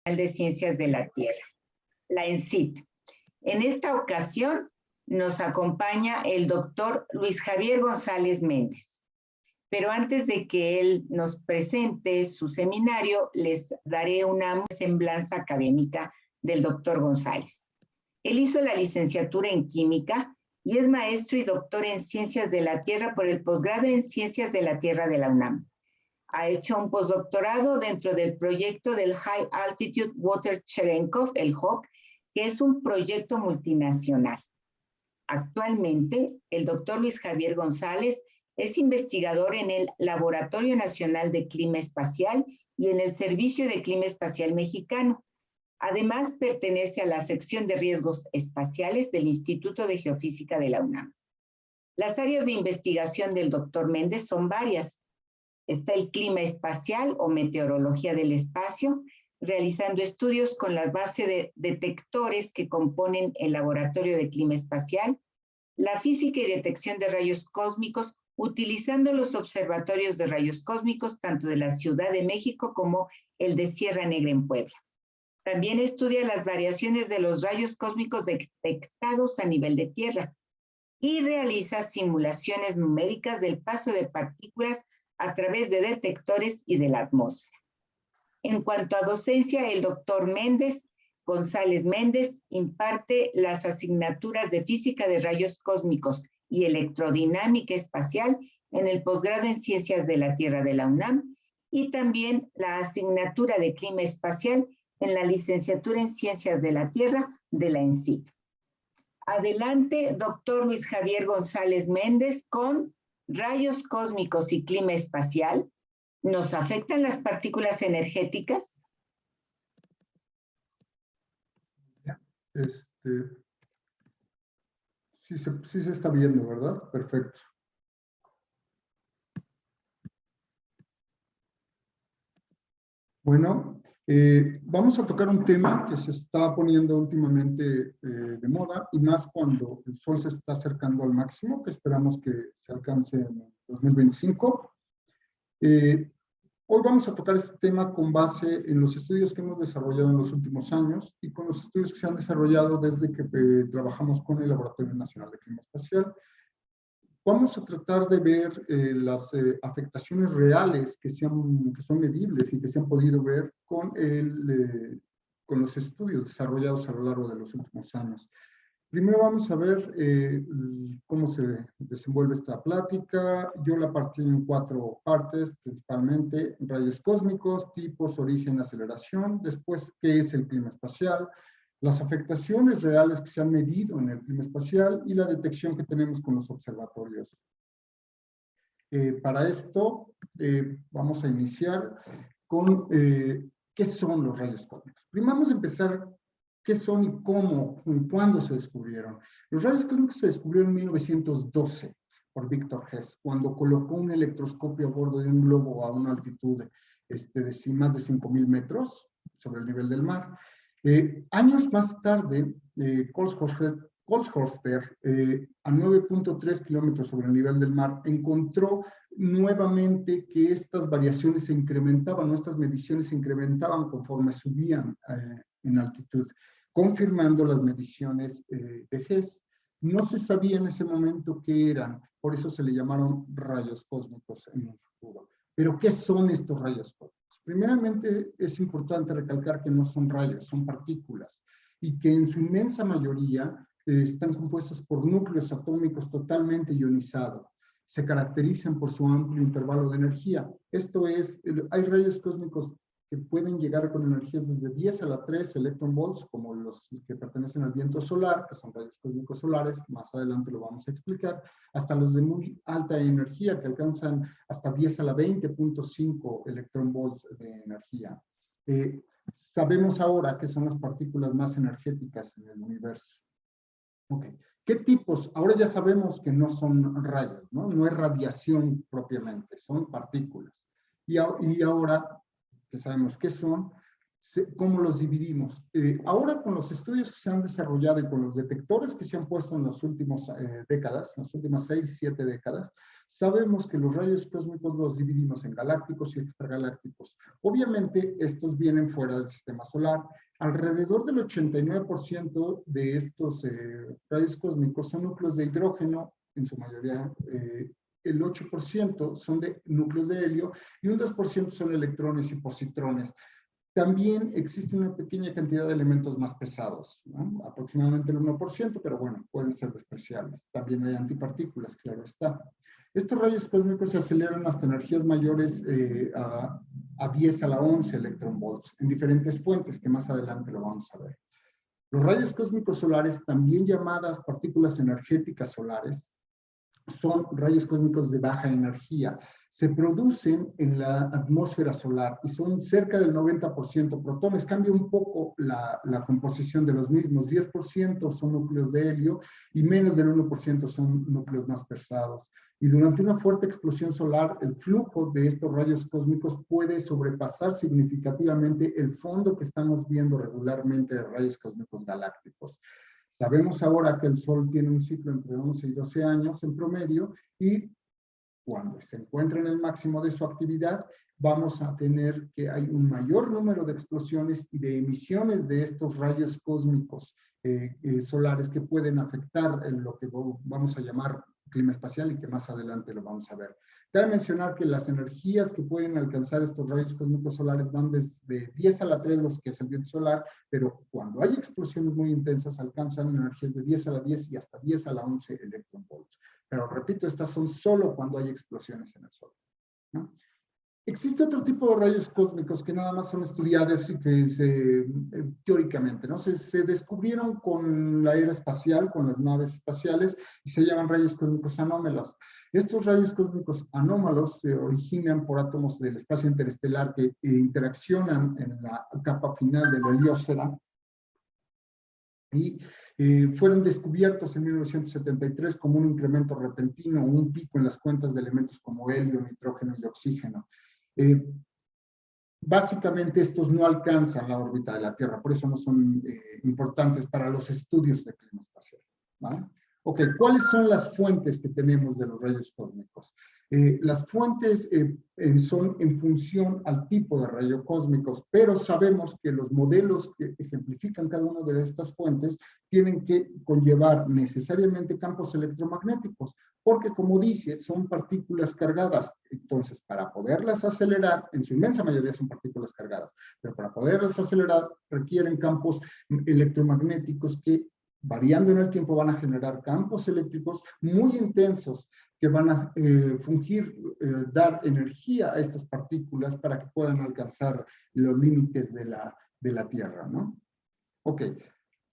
de Ciencias de la Tierra, la ENCIT. En esta ocasión nos acompaña el doctor Luis Javier González Méndez. Pero antes de que él nos presente su seminario, les daré una semblanza académica del doctor González. Él hizo la licenciatura en Química y es maestro y doctor en Ciencias de la Tierra por el posgrado en Ciencias de la Tierra de la UNAM. Ha hecho un postdoctorado dentro del proyecto del High Altitude Water Cherenkov, el HOC, que es un proyecto multinacional. Actualmente, el doctor Luis Javier González es investigador en el Laboratorio Nacional de Clima Espacial y en el Servicio de Clima Espacial Mexicano. Además, pertenece a la sección de riesgos espaciales del Instituto de Geofísica de la UNAM. Las áreas de investigación del doctor Méndez son varias. Está el clima espacial o meteorología del espacio, realizando estudios con la base de detectores que componen el Laboratorio de Clima Espacial, la física y detección de rayos cósmicos, utilizando los observatorios de rayos cósmicos tanto de la Ciudad de México como el de Sierra Negra en Puebla. También estudia las variaciones de los rayos cósmicos detectados a nivel de Tierra y realiza simulaciones numéricas del paso de partículas a través de detectores y de la atmósfera. En cuanto a docencia, el doctor González Méndez imparte las asignaturas de Física de Rayos Cósmicos y Electrodinámica Espacial en el posgrado en Ciencias de la Tierra de la UNAM y también la asignatura de Clima Espacial en la licenciatura en Ciencias de la Tierra de la ENCIT. Adelante, doctor Luis Javier González Méndez, con rayos cósmicos y clima espacial. ¿Nos afectan las partículas energéticas? Sí se está viendo, ¿verdad? Perfecto. Bueno, vamos a tocar un tema que se está poniendo últimamente de moda, y más cuando el sol se está acercando al máximo, que esperamos que se alcance en 2025. Hoy vamos a tocar este tema con base en los estudios que hemos desarrollado en los últimos años y con los estudios que se han desarrollado desde que trabajamos con el Laboratorio Nacional de Clima Espacial. Vamos a tratar de ver las afectaciones reales que son medibles y que se han podido ver con los estudios desarrollados a lo largo de los últimos años. Primero vamos a ver cómo se desenvuelve esta plática. Yo la partí en 4 partes, principalmente rayos cósmicos, tipos, origen, aceleración. Después, ¿qué es el clima espacial? Las afectaciones reales que se han medido en el clima espacial y la detección que tenemos con los observatorios. Para esto, vamos a iniciar con qué son los rayos cósmicos. Primero vamos a empezar qué son y cómo y cuándo se descubrieron. Los rayos cósmicos se descubrieron en 1912 por Victor Hess, cuando colocó un electroscopio a bordo de un globo a una altitud de más de 5,000 metros sobre el nivel del mar. Años más tarde, Kolshorster, a 9.3 kilómetros sobre el nivel del mar, encontró nuevamente que estas variaciones se incrementaban, nuestras mediciones se incrementaban conforme subían en altitud, confirmando las mediciones de Hess. No se sabía en ese momento qué eran, por eso se le llamaron rayos cósmicos en un futuro. Pero, ¿qué son estos rayos cósmicos? Primeramente, es importante recalcar que no son rayos, son partículas, y que en su inmensa mayoría están compuestos por núcleos atómicos totalmente ionizados. Se caracterizan por su amplio intervalo de energía. Esto es, hay rayos cósmicos que pueden llegar con energías desde 10 a la 3 electronvolts, como los que pertenecen al viento solar, que son rayos cósmicos solares, más adelante lo vamos a explicar, hasta los de muy alta energía, que alcanzan hasta 10 a la 20.5 electronvolts de energía. Sabemos ahora que son las partículas más energéticas en el universo. Okay. ¿Qué tipos? Ahora ya sabemos que no son rayos, ¿no? No es radiación propiamente, son partículas. Y ahora que sabemos qué son, ¿Cómo los dividimos? Ahora con los estudios que se han desarrollado y con los detectores que se han puesto en las últimas décadas, en las últimas 6, 7 décadas, sabemos que los rayos cósmicos los dividimos en galácticos y extragalácticos. Obviamente, estos vienen fuera del sistema solar. Alrededor del 89% de estos rayos cósmicos son núcleos de hidrógeno, en su mayoría. El 8% son de núcleos de helio y un 2% son electrones y positrones. También existe una pequeña cantidad de elementos más pesados, ¿no? Aproximadamente el 1%, pero bueno, pueden ser despreciables. También hay antipartículas, claro está. Estos rayos cósmicos se aceleran hasta energías mayores a 10 a la 11 electronvolts en diferentes fuentes, que más adelante lo vamos a ver. Los rayos cósmicos solares, también llamadas partículas energéticas solares, son rayos cósmicos de baja energía. Se producen en la atmósfera solar y son cerca del 90% protones. Cambia un poco la composición de los mismos. 10% son núcleos de helio y menos del 1% son núcleos más pesados. Y durante una fuerte explosión solar, el flujo de estos rayos cósmicos puede sobrepasar significativamente el fondo que estamos viendo regularmente de rayos cósmicos galácticos. Sabemos ahora que el Sol tiene un ciclo entre 11 y 12 años en promedio y cuando se encuentra en el máximo de su actividad, vamos a tener que hay un mayor número de explosiones y de emisiones de estos rayos cósmicos solares que pueden afectar en lo que vamos a llamar clima espacial y que más adelante lo vamos a ver. Cabe mencionar que las energías que pueden alcanzar estos rayos cósmicos solares van desde 10 a la 3, los que es el viento solar, pero cuando hay explosiones muy intensas alcanzan energías de 10 a la 10 y hasta 10 a la 11 electronvolts. Pero repito, estas son solo cuando hay explosiones en el Sol, ¿no? Existe otro tipo de rayos cósmicos que nada más son estudiados y que teóricamente, ¿no? Se descubrieron con la era espacial, con las naves espaciales, y se llaman rayos cósmicos anómalos. Estos rayos cósmicos anómalos se originan por átomos del espacio interestelar que interaccionan en la capa final de la heliosfera y fueron descubiertos en 1973 como un incremento repentino, un pico en las cuentas de elementos como helio, nitrógeno y oxígeno. Básicamente estos no alcanzan la órbita de la Tierra, por eso no son importantes para los estudios de clima espacial, ¿vale? Ok, ¿cuáles son las fuentes que tenemos de los rayos cósmicos? Las fuentes son en función al tipo de rayos cósmicos, pero sabemos que los modelos que ejemplifican cada una de estas fuentes tienen que conllevar necesariamente campos electromagnéticos, porque como dije, son partículas cargadas. Entonces, para poderlas acelerar, en su inmensa mayoría son partículas cargadas, pero para poderlas acelerar requieren campos electromagnéticos que, variando en el tiempo, van a generar campos eléctricos muy intensos que van a dar energía a estas partículas para que puedan alcanzar los límites de la Tierra, ¿no? Ok.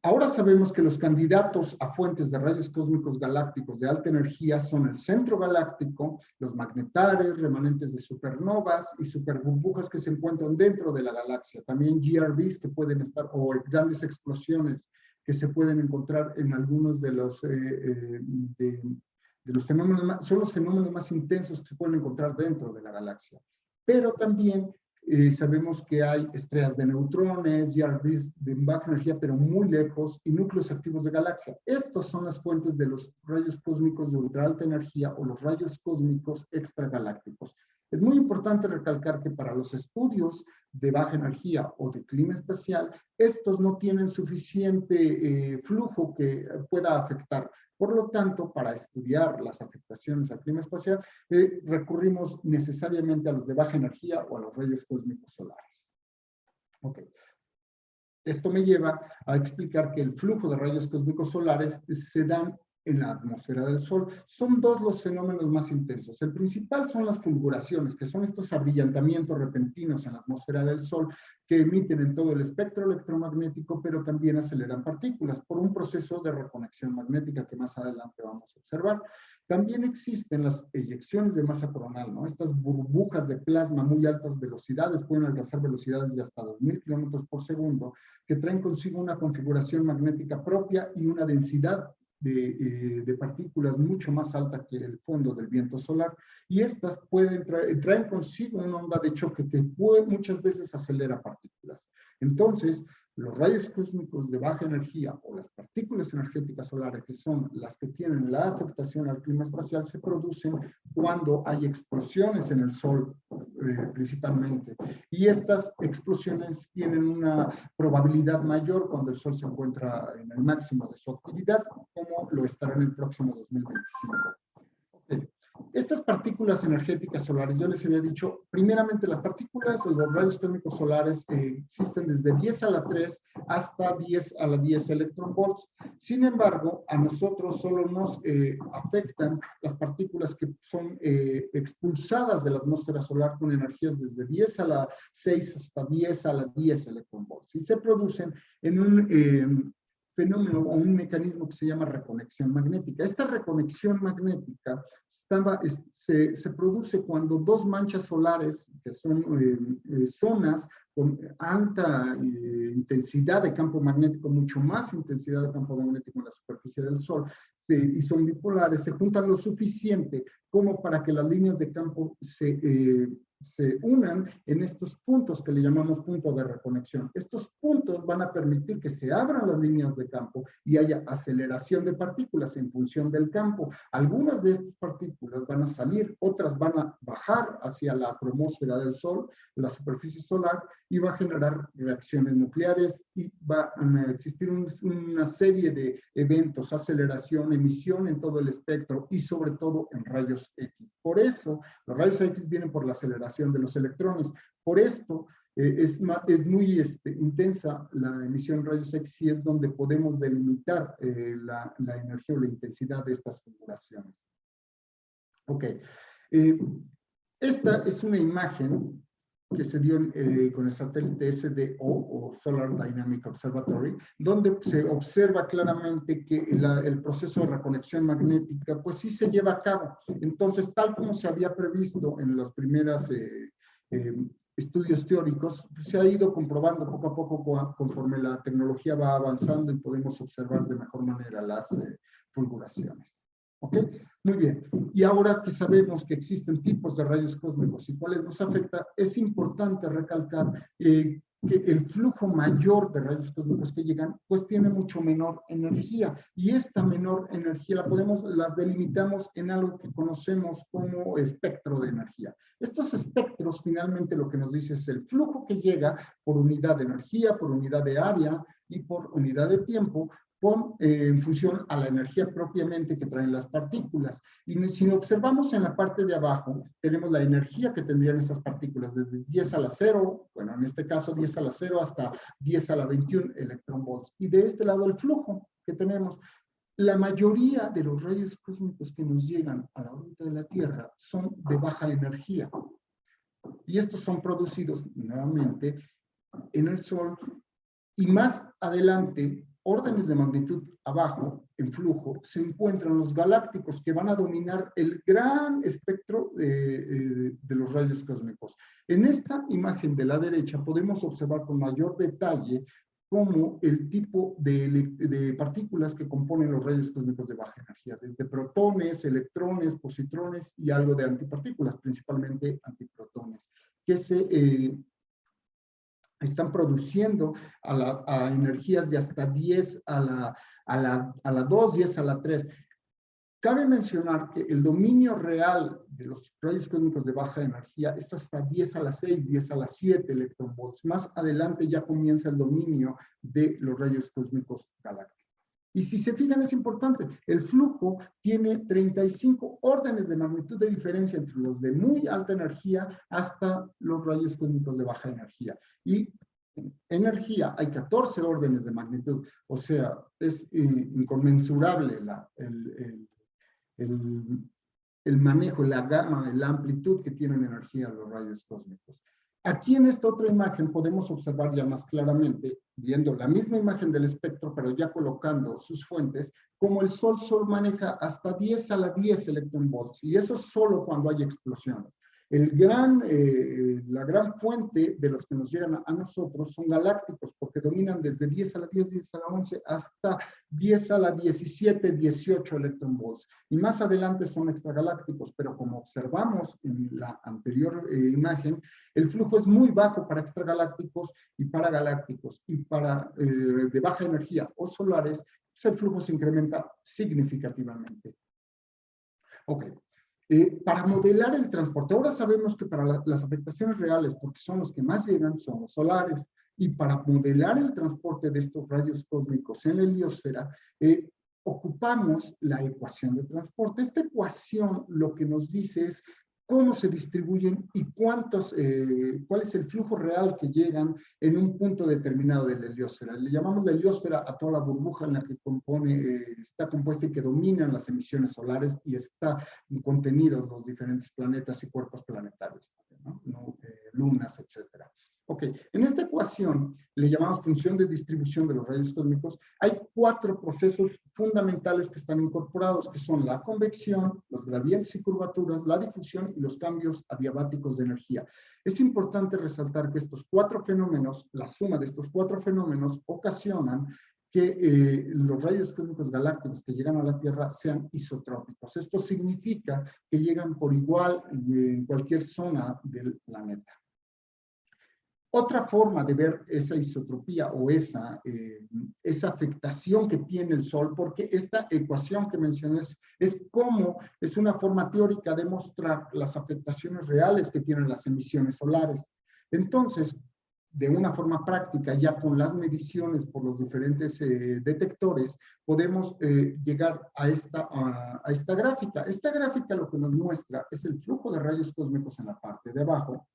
Ahora sabemos que los candidatos a fuentes de rayos cósmicos galácticos de alta energía son el centro galáctico, los magnetares, remanentes de supernovas y superburbujas que se encuentran dentro de la galaxia. También GRBs que pueden estar, o grandes explosiones que se pueden encontrar en algunos de los fenómenos, son los fenómenos más intensos que se pueden encontrar dentro de la galaxia. Pero también sabemos que hay estrellas de neutrones, GRBs de baja energía, pero muy lejos, y núcleos activos de galaxia. Estos son las fuentes de los rayos cósmicos de ultra alta energía o los rayos cósmicos extragalácticos. Es muy importante recalcar que para los estudios de baja energía o de clima espacial, estos no tienen suficiente flujo que pueda afectar. Por lo tanto, para estudiar las afectaciones al clima espacial, recurrimos necesariamente a los de baja energía o a los rayos cósmicos solares. Ok. Esto me lleva a explicar que el flujo de rayos cósmicos solares se dan en la atmósfera del Sol. Son dos los fenómenos más intensos. El principal son las fulguraciones, que son estos abrillantamientos repentinos en la atmósfera del Sol que emiten en todo el espectro electromagnético, pero también aceleran partículas por un proceso de reconexión magnética que más adelante vamos a observar. También existen las eyecciones de masa coronal, ¿no? Estas burbujas de plasma a muy altas velocidades, pueden alcanzar velocidades de hasta 2000 kilómetros por segundo, que traen consigo una configuración magnética propia y una densidad de partículas mucho más alta que el fondo del viento solar, y estas traen consigo una onda de choque que muchas veces acelera partículas. Entonces, los rayos cósmicos de baja energía o las partículas energéticas solares, que son las que tienen la afectación al clima espacial, se producen cuando hay explosiones en el Sol, principalmente. Y estas explosiones tienen una probabilidad mayor cuando el Sol se encuentra en el máximo de su actividad, como lo estará en el próximo 2025. Okay. Estas partículas energéticas solares, yo les había dicho, primeramente las partículas, los rayos cósmicos solares existen desde 10 a la 3 hasta 10 a la 10 electronvolts. Sin embargo, a nosotros solo nos afectan las partículas que son expulsadas de la atmósfera solar con energías desde 10 a la 6 hasta 10 a la 10 electronvolts. Y se producen en un fenómeno o un mecanismo que se llama reconexión magnética. Esta reconexión magnética se produce cuando dos manchas solares, que son zonas con alta intensidad de campo magnético, mucho más intensidad de campo magnético en la superficie del Sol, y son bipolares, se juntan lo suficiente como para que las líneas de campo se unan en estos puntos que le llamamos puntos de reconexión. Estos puntos van a permitir que se abran las líneas de campo y haya aceleración de partículas en función del campo. Algunas de estas partículas van a salir, otras van a bajar hacia la cromósfera del Sol, la superficie solar, y va a generar reacciones nucleares y va a existir una serie de eventos, aceleración, emisión en todo el espectro y sobre todo en rayos X. Por eso, los rayos X vienen por la aceleración de los electrones. Por esto, es muy intensa la emisión de rayos X y es donde podemos delimitar la energía o la intensidad de estas configuraciones. Ok. Esta es una imagen que se dio con el satélite SDO, o Solar Dynamic Observatory, donde se observa claramente que el proceso de reconexión magnética, pues sí se lleva a cabo. Entonces, tal como se había previsto en los primeros estudios teóricos, pues se ha ido comprobando poco a poco conforme la tecnología va avanzando y podemos observar de mejor manera las fulguraciones. ¿Ok? Muy bien. Y ahora que sabemos que existen tipos de rayos cósmicos y cuáles nos afecta, es importante recalcar que el flujo mayor de rayos cósmicos que llegan, pues tiene mucho menor energía. Y esta menor energía las delimitamos en algo que conocemos como espectro de energía. Estos espectros finalmente lo que nos dice es el flujo que llega por unidad de energía, por unidad de área y por unidad de tiempo, en función a la energía propiamente que traen las partículas. Y si observamos en la parte de abajo, tenemos la energía que tendrían estas partículas desde 10 a la 0, bueno, en este caso 10 a la 0 hasta 10 a la 21 electronvolts. Y de este lado el flujo que tenemos. La mayoría de los rayos cósmicos que nos llegan a la órbita de la Tierra son de baja energía. Y estos son producidos nuevamente en el Sol y más adelante, órdenes de magnitud abajo, en flujo, se encuentran los galácticos que van a dominar el gran espectro de los rayos cósmicos. En esta imagen de la derecha podemos observar con mayor detalle cómo el tipo de partículas que componen los rayos cósmicos de baja energía, desde protones, electrones, positrones y algo de antipartículas, principalmente antiprotones, que están produciendo a energías de hasta 10 a la 2, 10 a la 3. Cabe mencionar que el dominio real de los rayos cósmicos de baja energía está hasta 10 a la 6, 10 a la 7 electronvolts. Más adelante ya comienza el dominio de los rayos cósmicos galácticos. Y si se fijan, es importante, el flujo tiene 35 órdenes de magnitud de diferencia entre los de muy alta energía hasta los rayos cósmicos de baja energía. Y en energía hay 14 órdenes de magnitud, o sea, es inconmensurable el manejo, la gama, la amplitud que tienen energía los rayos cósmicos. Aquí en esta otra imagen podemos observar ya más claramente, viendo la misma imagen del espectro, pero ya colocando sus fuentes, como el Sol maneja hasta 10 a la 10 electronvolts, y eso solo cuando hay explosiones. La gran fuente de los que nos llegan a nosotros son galácticos, porque dominan desde 10 a la 10, 10 a la 11, hasta 10 a la 17, 18 electronvolts. Y más adelante son extragalácticos, pero como observamos en la anterior imagen, el flujo es muy bajo para extragalácticos y para galácticos, y para de baja energía o solares, pues el flujo se incrementa significativamente. Ok. Para modelar el transporte, ahora sabemos que para las afectaciones reales, porque son los que más llegan, son los solares, y para modelar el transporte de estos rayos cósmicos en la heliosfera, ocupamos la ecuación de transporte. Esta ecuación lo que nos dice es cómo se distribuyen y cuál es el flujo real que llegan en un punto determinado de la heliosfera. Le llamamos la heliosfera a toda la burbuja en la que está compuesta y que dominan las emisiones solares y está contenidos los diferentes planetas y cuerpos planetarios, ¿no? Lunas, etcétera. Ok, en esta ecuación le llamamos función de distribución de los rayos cósmicos. Hay 4 procesos fundamentales que están incorporados, que son la convección, los gradientes y curvaturas, la difusión y los cambios adiabáticos de energía. Es importante resaltar que estos 4 fenómenos, la suma de estos 4 fenómenos, ocasionan que los rayos cósmicos galácticos que llegan a la Tierra sean isotrópicos. Esto significa que llegan por igual en cualquier zona del planeta. Otra forma de ver esa isotropía o esa afectación que tiene el Sol, porque esta ecuación que mencioné es una forma teórica de mostrar las afectaciones reales que tienen las emisiones solares. Entonces, de una forma práctica, ya con las mediciones por los diferentes detectores, podemos llegar a esta gráfica. Esta gráfica lo que nos muestra es el flujo de rayos cósmicos en la parte de abajo,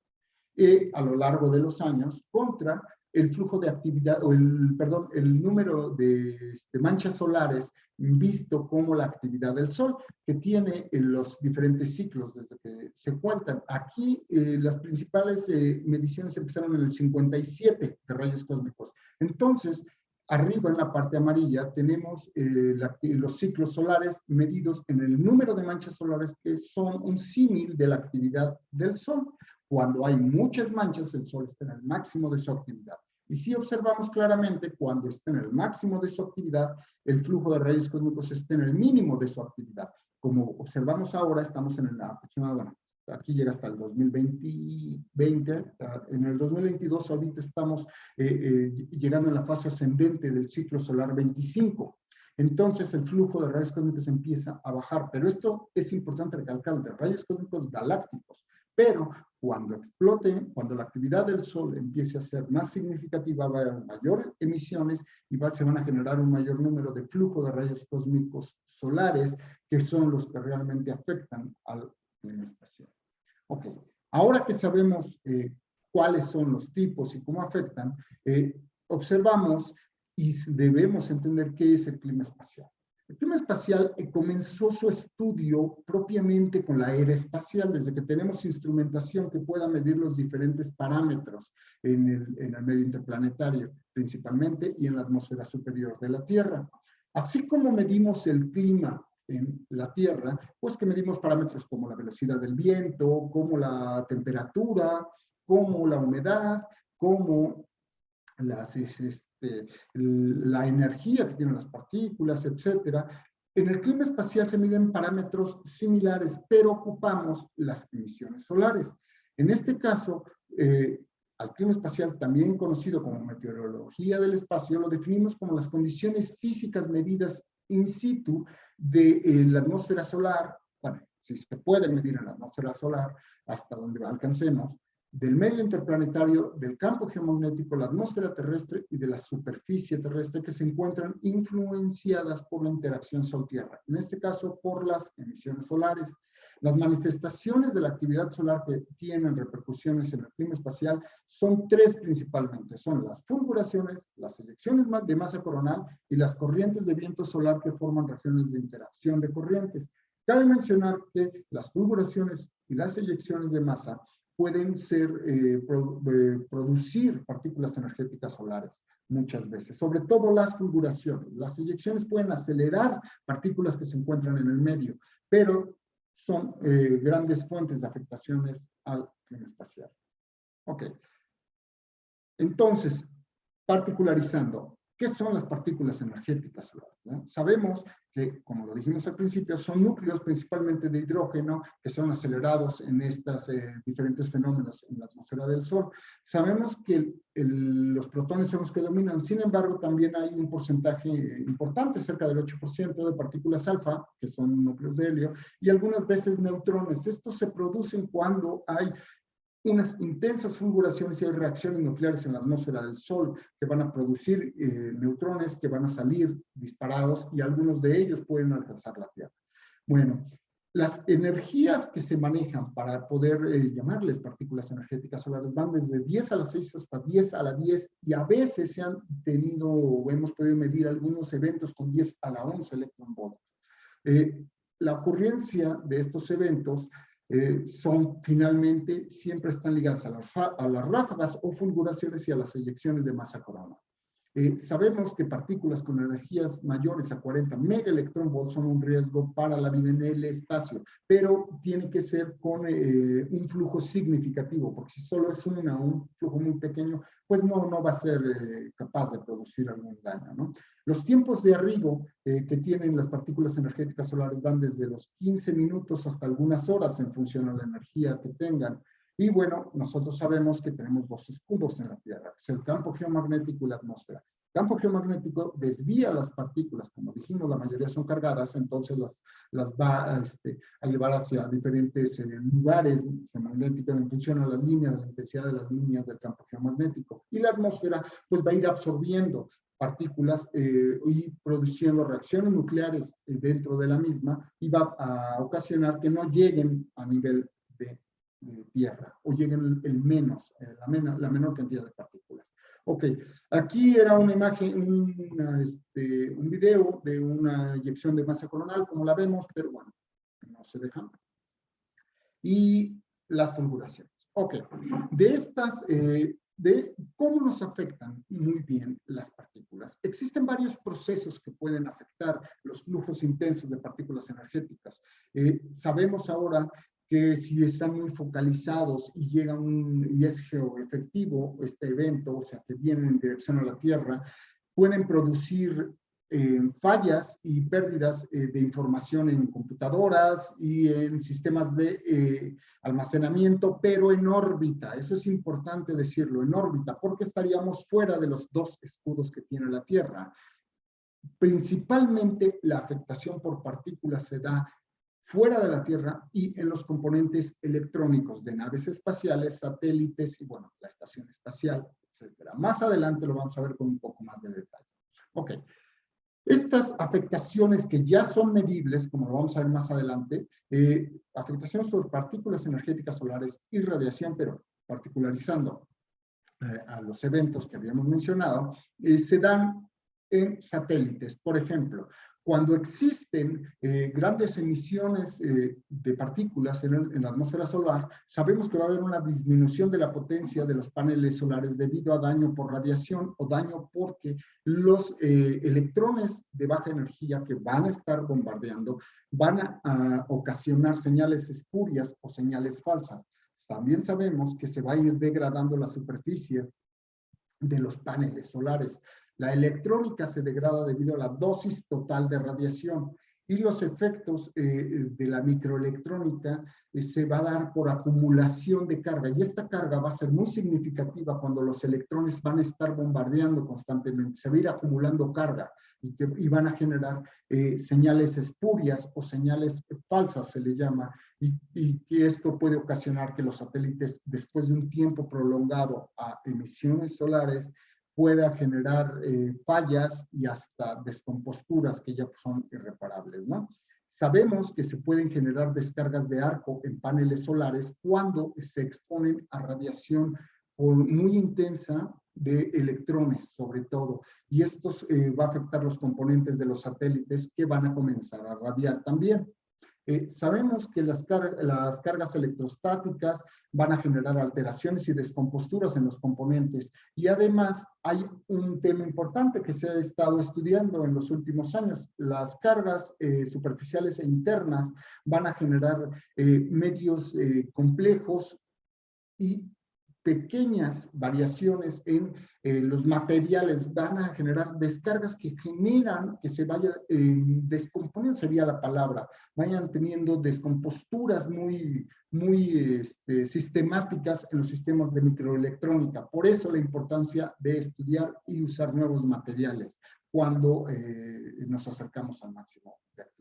a lo largo de los años, contra el flujo de actividad, el número de manchas solares visto como la actividad del Sol, que tiene los diferentes ciclos desde que se cuentan. Aquí las principales mediciones empezaron en el 57 de rayos cósmicos. Entonces, arriba en la parte amarilla tenemos los ciclos solares medidos en el número de manchas solares, que son un símil de la actividad del Sol. Cuando hay muchas manchas, el Sol está en el máximo de su actividad. Y si observamos claramente, cuando está en el máximo de su actividad, el flujo de rayos cósmicos está en el mínimo de su actividad. Como observamos ahora, estamos en la aproximada, aquí llega hasta el 2020, en el 2022 ahorita estamos llegando en la fase ascendente del ciclo solar 25. Entonces el flujo de rayos cósmicos empieza a bajar, pero esto es importante recalcar, de rayos cósmicos galácticos. Pero cuando explote, cuando la actividad del Sol empiece a ser más significativa, va a haber mayores emisiones y se van a generar un mayor número de flujo de rayos cósmicos solares, que son los que realmente afectan al clima espacial. Ok, ahora que sabemos cuáles son los tipos y cómo afectan, observamos y debemos entender qué es el clima espacial. El clima espacial comenzó su estudio propiamente con la era espacial, desde que tenemos instrumentación que pueda medir los diferentes parámetros en el medio interplanetario, principalmente, y en la atmósfera superior de la Tierra. Así como medimos el clima en la Tierra, pues que medimos parámetros como la velocidad del viento, como la temperatura, como la humedad, como la energía que tienen las partículas, etcétera. En el clima espacial se miden parámetros similares, pero ocupamos las emisiones solares. En este caso, al clima espacial, también conocido como meteorología del espacio, lo definimos como las condiciones físicas medidas in situ de la atmósfera solar, bueno, si se puede medir en la atmósfera solar, hasta donde alcancemos, del medio interplanetario, del campo geomagnético, la atmósfera terrestre y de la superficie terrestre, que se encuentran influenciadas por la interacción Sol-Tierra, en este caso por las emisiones solares. Las manifestaciones de la actividad solar que tienen repercusiones en el clima espacial son 3 principalmente, son las fulguraciones, las eyecciones de masa coronal y las corrientes de viento solar que forman regiones de interacción de corrientes. Cabe mencionar que las fulguraciones y las eyecciones de masa pueden producir partículas energéticas solares muchas veces, sobre todo las fulguraciones. Las eyecciones pueden acelerar partículas que se encuentran en el medio, pero son grandes fuentes de afectaciones al clima espacial. Ok. Entonces, particularizando, ¿qué son las partículas energéticas solares? ¿No? Sabemos que, como lo dijimos al principio, son núcleos principalmente de hidrógeno que son acelerados en estos diferentes fenómenos en la atmósfera del Sol. Sabemos que los protones son los que dominan, sin embargo, también hay un porcentaje importante, cerca del 8% de partículas alfa, que son núcleos de helio, y algunas veces neutrones. Estos se producen cuando hay unas intensas fulguraciones y hay reacciones nucleares en la atmósfera del Sol que van a producir neutrones que van a salir disparados y algunos de ellos pueden alcanzar la Tierra. Bueno, las energías que se manejan para poder llamarles partículas energéticas solares van desde 10 a la 6 hasta 10 a la 10 y a veces se han tenido o hemos podido medir algunos eventos con 10 a la 11 electronvolts. La ocurrencia de estos eventos son finalmente, siempre están ligadas a las ráfagas o fulguraciones y a las eyecciones de masa coronal. Sabemos que partículas con energías mayores a 40 megaelectronvolts son un riesgo para la vida en el espacio, pero tiene que ser con un flujo significativo, porque si solo es un flujo muy pequeño, pues no va a ser capaz de producir algún daño, ¿no? Los tiempos de arribo que tienen las partículas energéticas solares van desde los 15 minutos hasta algunas horas en función a la energía que tengan. Y bueno, nosotros sabemos que tenemos dos escudos en la Tierra, que es el campo geomagnético y la atmósfera. El campo geomagnético desvía las partículas, como dijimos, la mayoría son cargadas, entonces las va a llevar hacia diferentes lugares geomagnéticos en función a las líneas, la intensidad de las líneas del campo geomagnético. Y la atmósfera, pues va a ir absorbiendo partículas y produciendo reacciones nucleares dentro de la misma y va a ocasionar que no lleguen a nivel de Tierra o lleguen la menor cantidad de partículas. Ok, aquí era una imagen, un video de una eyección de masa coronal, como la vemos, pero bueno, no se dejan. Y las fulguraciones. Ok, de cómo nos afectan muy bien las partículas. Existen varios procesos que pueden afectar los flujos intensos de partículas energéticas. Sabemos ahora que si están muy focalizados y y es geoefectivo este evento, o sea, que vienen en dirección a la Tierra, pueden producir fallas y pérdidas de información en computadoras y en sistemas de almacenamiento, pero en órbita. Eso es importante decirlo, en órbita, porque estaríamos fuera de los dos escudos que tiene la Tierra. Principalmente la afectación por partículas se da fuera de la Tierra y en los componentes electrónicos de naves espaciales, satélites y, bueno, la estación espacial, etc. Más adelante lo vamos a ver con un poco más de detalle. Ok. Estas afectaciones que ya son medibles, como lo vamos a ver más adelante, afectaciones sobre partículas energéticas solares y radiación, pero particularizando a los eventos que habíamos mencionado, se dan en satélites. Por ejemplo, cuando existen grandes emisiones de partículas en la atmósfera solar, sabemos que va a haber una disminución de la potencia de los paneles solares debido a daño por radiación o daño porque los electrones de baja energía que van a estar bombardeando van a ocasionar señales espurias o señales falsas. También sabemos que se va a ir degradando la superficie de los paneles solares. La electrónica se degrada debido a la dosis total de radiación y los efectos de la microelectrónica se va a dar por acumulación de carga y esta carga va a ser muy significativa cuando los electrones van a estar bombardeando constantemente, se va a ir acumulando carga y van a generar señales espurias o señales falsas se le llama y que esto puede ocasionar que los satélites después de un tiempo prolongado a emisiones solares pueda generar fallas y hasta descomposturas que ya son irreparables, ¿no? Sabemos que se pueden generar descargas de arco en paneles solares cuando se exponen a radiación muy intensa de electrones, sobre todo, y esto va a afectar los componentes de los satélites que van a comenzar a radiar también. Sabemos que las cargas electrostáticas van a generar alteraciones y descomposturas en los componentes y además hay un tema importante que se ha estado estudiando en los últimos años. Las cargas superficiales e internas van a generar medios complejos y pequeñas variaciones en los materiales van a generar descargas que generan que se vaya descomponiendo, sería la palabra, vayan teniendo descomposturas muy sistemáticas en los sistemas de microelectrónica. Por eso la importancia de estudiar y usar nuevos materiales cuando nos acercamos al máximo de actividad.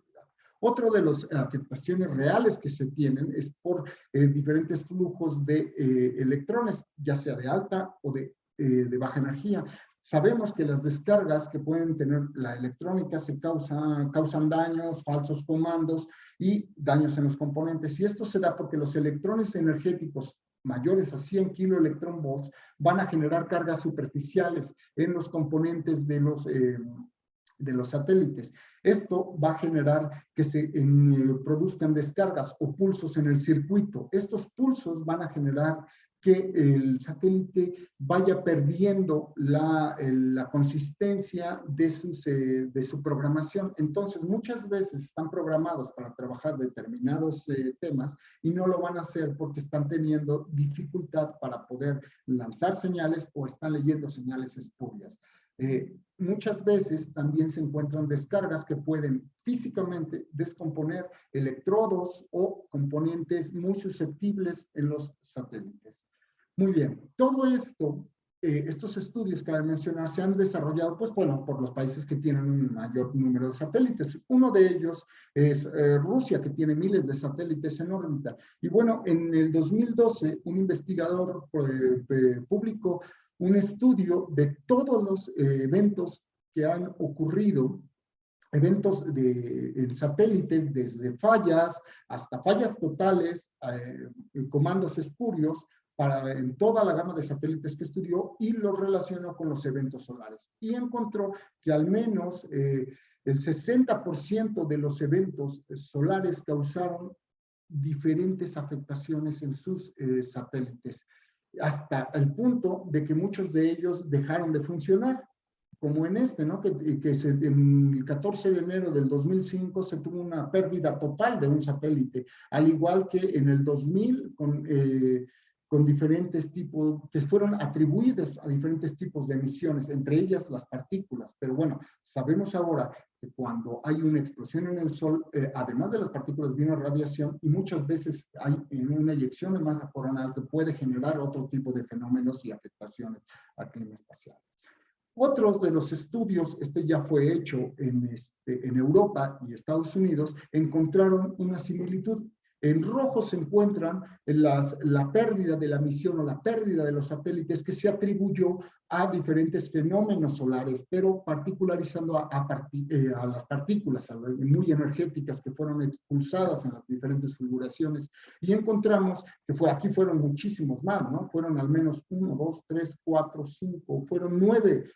Otro de las afectaciones reales que se tienen es por diferentes flujos de electrones, ya sea de alta o de baja energía. Sabemos que las descargas que pueden tener la electrónica causan daños, falsos comandos y daños en los componentes. Y esto se da porque los electrones energéticos mayores a 100 kiloelectronvolts van a generar cargas superficiales en los componentes de los satélites. Esto va a generar que se produzcan descargas o pulsos en el circuito. Estos pulsos van a generar que el satélite vaya perdiendo la consistencia de su programación. Entonces, muchas veces están programados para trabajar determinados temas y no lo van a hacer porque están teniendo dificultad para poder lanzar señales o están leyendo señales espurias. Muchas veces también se encuentran descargas que pueden físicamente descomponer electrodos o componentes muy susceptibles en los satélites. Muy bien, todo esto, estos estudios que cabe mencionar, se han desarrollado, pues bueno, por los países que tienen un mayor número de satélites. Uno de ellos es Rusia, que tiene miles de satélites en órbita. Y bueno, en el 2012, un investigador publicó un estudio de todos los eventos que han ocurrido, eventos en satélites, desde fallas hasta fallas totales, comandos espurios, en toda la gama de satélites que estudió y los relacionó con los eventos solares. Y encontró que al menos el 60% de los eventos solares causaron diferentes afectaciones en sus satélites, hasta el punto de que muchos de ellos dejaron de funcionar, como en ¿no? En el 14 de enero del 2005 se tuvo una pérdida total de un satélite, al igual que en el 2000 con diferentes tipos, que fueron atribuidos a diferentes tipos de emisiones, entre ellas las partículas. Pero bueno, sabemos ahora que cuando hay una explosión en el Sol, además de las partículas viene radiación y muchas veces hay una eyección de masa coronal que puede generar otro tipo de fenómenos y afectaciones al clima espacial. Otros de los estudios, ya fue hecho en Europa y Estados Unidos, encontraron una similitud. En rojo se encuentran la pérdida de la misión o la pérdida de los satélites que se atribuyó a diferentes fenómenos solares, pero particularizando a las partículas muy energéticas que fueron expulsadas en las diferentes fulguraciones. Y encontramos que aquí fueron muchísimos más, ¿no? Fueron al menos 1, 2, 3, 4, 5, fueron 9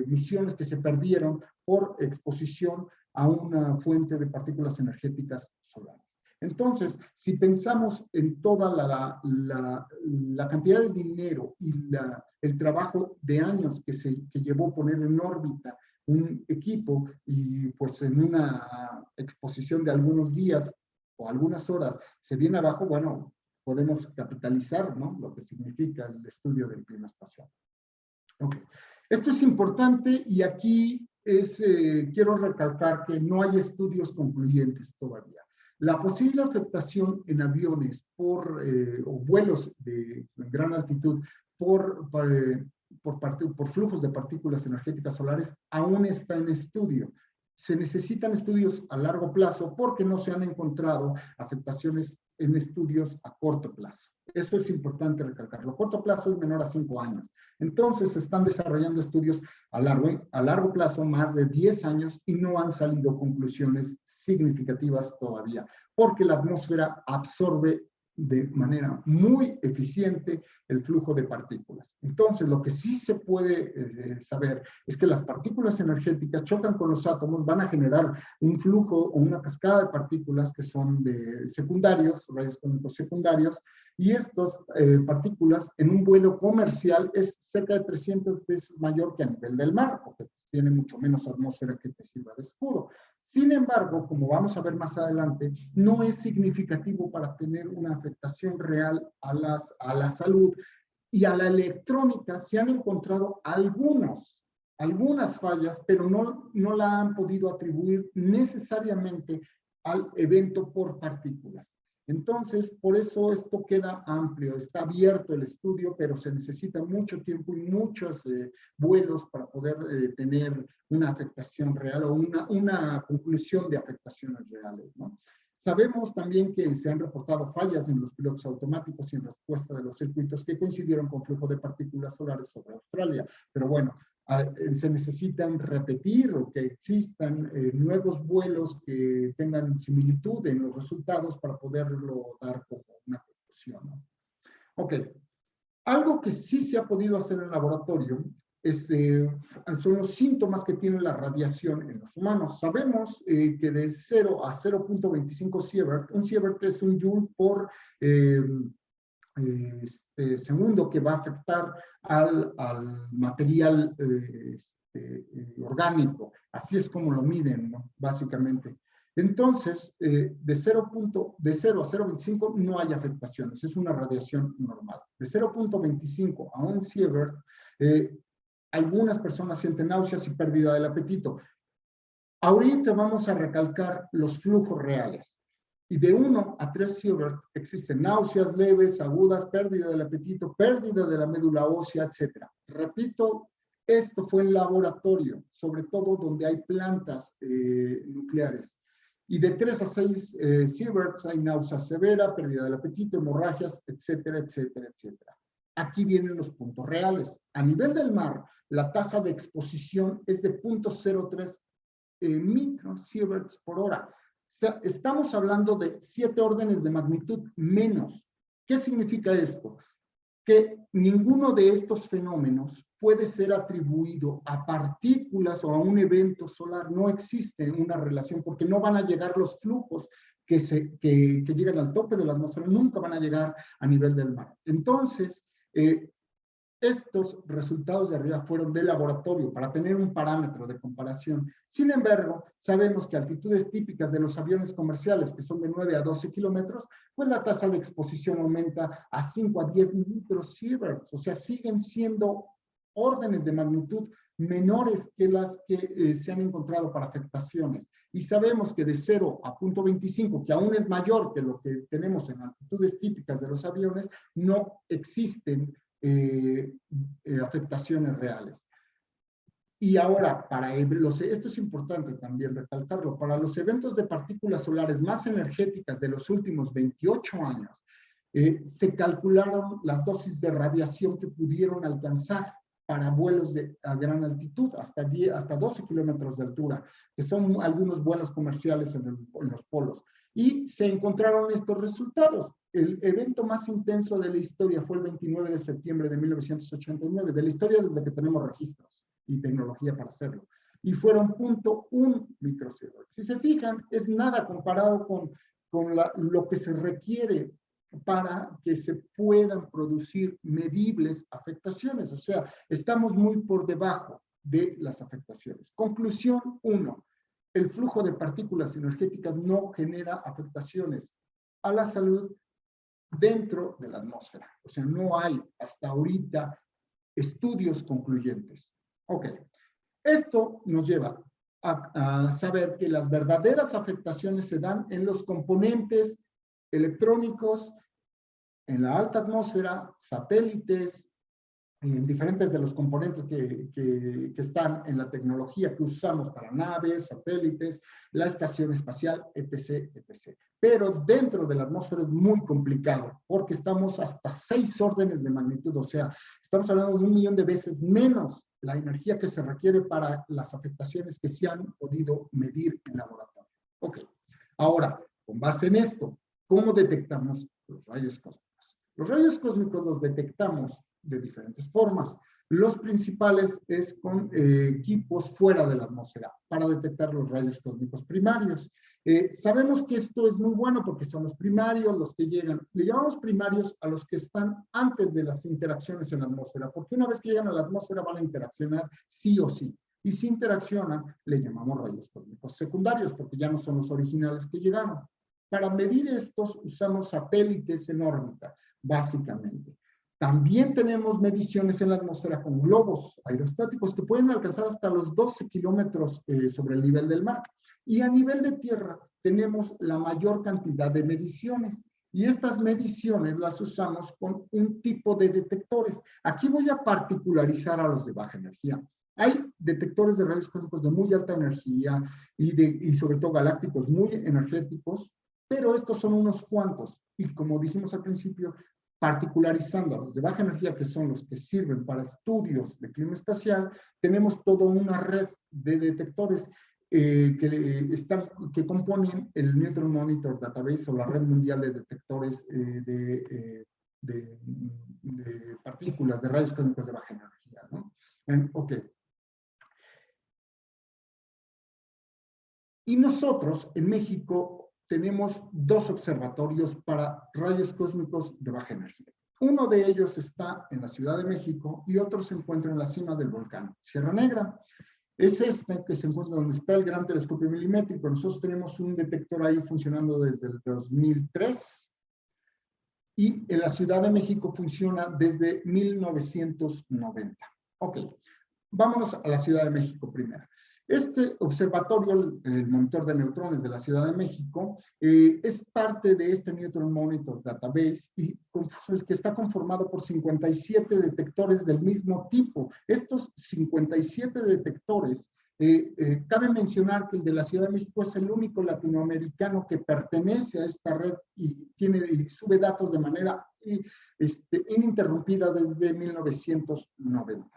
misiones que se perdieron por exposición a una fuente de partículas energéticas solares. Entonces, si pensamos en toda la cantidad de dinero y el trabajo de años que llevó poner en órbita un equipo y pues en una exposición de algunos días o algunas horas se viene abajo, bueno, podemos capitalizar, ¿no? Lo que significa el estudio del clima espacial. Okay. Esto es importante y aquí quiero recalcar que no hay estudios concluyentes todavía. La posible afectación en aviones o vuelos de gran altitud por flujos de partículas energéticas solares aún está en estudio. Se necesitan estudios a largo plazo porque no se han encontrado afectaciones en estudios a corto plazo. Eso es importante recalcarlo. A corto plazo es menor a 5 años. Entonces se están desarrollando estudios a largo plazo, más de 10 años, y no han salido conclusiones significativas todavía, porque la atmósfera absorbe de manera muy eficiente el flujo de partículas. Entonces, lo que sí se puede saber es que las partículas energéticas chocan con los átomos, van a generar un flujo o una cascada de partículas que son de secundarios, rayos cósmicos secundarios, y estas partículas en un vuelo comercial es cerca de 300 veces mayor que a nivel del mar, porque tiene mucho menos atmósfera que te sirva de escudo. Sin embargo, como vamos a ver más adelante, no es significativo para tener una afectación real a la salud. Y a la electrónica se han encontrado algunas fallas, pero no la han podido atribuir necesariamente al evento por partículas. Entonces, por eso esto queda amplio, está abierto el estudio, pero se necesita mucho tiempo y muchos vuelos para poder tener una afectación real o una conclusión de afectaciones reales, ¿no? Sabemos también que se han reportado fallas en los pilotos automáticos y en respuesta de los circuitos que coincidieron con flujo de partículas solares sobre Australia, pero bueno, se necesitan repetir o que existan nuevos vuelos que tengan similitud en los resultados para poderlo dar como una conclusión, ¿no? Ok, algo que sí se ha podido hacer en el laboratorio son los síntomas que tiene la radiación en los humanos. Sabemos que de 0 a 0.25 sievert, un sievert es un joule por segundo que va a afectar al material orgánico. Así es como lo miden, ¿no? Básicamente. Entonces, de 0 a 0.25 no hay afectaciones, es una radiación normal. De 0.25 a 1 sievert, algunas personas sienten náuseas y pérdida del apetito. Ahorita vamos a recalcar los flujos reales. Y de 1 a 3 sievert existen náuseas leves, agudas, pérdida del apetito, pérdida de la médula ósea, etc. Repito, esto fue en laboratorio, sobre todo donde hay plantas nucleares. Y de 3 a 6 sieverts hay náusea severa, pérdida del apetito, hemorragias, etcétera, etcétera, etcétera. Aquí vienen los puntos reales. A nivel del mar, la tasa de exposición es de 0.03 microsieverts por hora. O sea, estamos hablando de 7 órdenes de magnitud menos. ¿Qué significa esto? Que ninguno de estos fenómenos puede ser atribuido a partículas o a un evento solar. No existe una relación porque no van a llegar los flujos que llegan al tope de la atmósfera, nunca van a llegar a nivel del mar. Entonces, estos resultados de arriba fueron de laboratorio para tener un parámetro de comparación. Sin embargo, sabemos que altitudes típicas de los aviones comerciales, que son de 9 a 12 kilómetros, pues la tasa de exposición aumenta a 5 a 10 microsieverts. O sea, siguen siendo órdenes de magnitud menores que las que se han encontrado para afectaciones. Y sabemos que de 0 a 0.25, que aún es mayor que lo que tenemos en altitudes típicas de los aviones, no existen afectaciones reales. Y ahora, esto es importante también recalcarlo, para los eventos de partículas solares más energéticas de los últimos 28 años, se calcularon las dosis de radiación que pudieron alcanzar para vuelos a gran altitud, hasta 12 kilómetros de altura, que son algunos vuelos comerciales en los polos. Y se encontraron estos resultados. El evento más intenso de la historia fue el 29 de septiembre de 1989, de la historia desde que tenemos registros y tecnología para hacerlo. Y fueron 0.1 microsievert. Si se fijan, es nada comparado con lo que se requiere para que se puedan producir medibles afectaciones. O sea, estamos muy por debajo de las afectaciones. Conclusión 1. El flujo de partículas energéticas no genera afectaciones a la salud dentro de la atmósfera. O sea, no hay hasta ahorita estudios concluyentes. Ok. Esto nos lleva a saber que las verdaderas afectaciones se dan en los componentes electrónicos, en la alta atmósfera, satélites, en diferentes de los componentes que están en la tecnología que usamos para naves, satélites, la estación espacial, etc., etc. Pero dentro de la atmósfera es muy complicado, porque estamos hasta 6 órdenes de magnitud, o sea, estamos hablando de 1 millón de veces menos la energía que se requiere para las afectaciones que se han podido medir en laboratorio. Ok, ahora, con base en esto, ¿cómo detectamos los rayos cósmicos? Los rayos cósmicos los detectamos de diferentes formas. Los principales es con equipos fuera de la atmósfera para detectar los rayos cósmicos primarios. Sabemos que esto es muy bueno porque son los primarios, los que llegan. Le llamamos primarios a los que están antes de las interacciones en la atmósfera, porque una vez que llegan a la atmósfera van a interaccionar sí o sí. Y si interaccionan, le llamamos rayos cósmicos secundarios, porque ya no son los originales que llegaron. Para medir estos usamos satélites en órbita, básicamente. También tenemos mediciones en la atmósfera con globos aerostáticos que pueden alcanzar hasta los 12 kilómetros sobre el nivel del mar. Y a nivel de tierra tenemos la mayor cantidad de mediciones. Y estas mediciones las usamos con un tipo de detectores. Aquí voy a particularizar a los de baja energía. Hay detectores de rayos cósmicos de muy alta energía y sobre todo galácticos muy energéticos, pero estos son unos cuantos. Y como dijimos al principio, particularizando a los de baja energía, que son los que sirven para estudios de clima espacial, tenemos toda una red de detectores que componen el Neutron Monitor Database o la red mundial de detectores de partículas, de rayos cósmicos de baja energía, ¿no? Ok. Y nosotros en México tenemos 2 observatorios para rayos cósmicos de baja energía. Uno de ellos está en la Ciudad de México y otro se encuentra en la cima del volcán Sierra Negra. Es este que se encuentra donde está el gran telescopio milimétrico. Nosotros tenemos un detector ahí funcionando desde el 2003 y en la Ciudad de México funciona desde 1990. Ok, vámonos a la Ciudad de México primero. Este observatorio, el monitor de neutrones de la Ciudad de México, es parte de este Neutron Monitor Database y que está conformado por 57 detectores del mismo tipo. Estos 57 detectores, cabe mencionar que el de la Ciudad de México es el único latinoamericano que pertenece a esta red y sube datos de manera ininterrumpida desde 1990.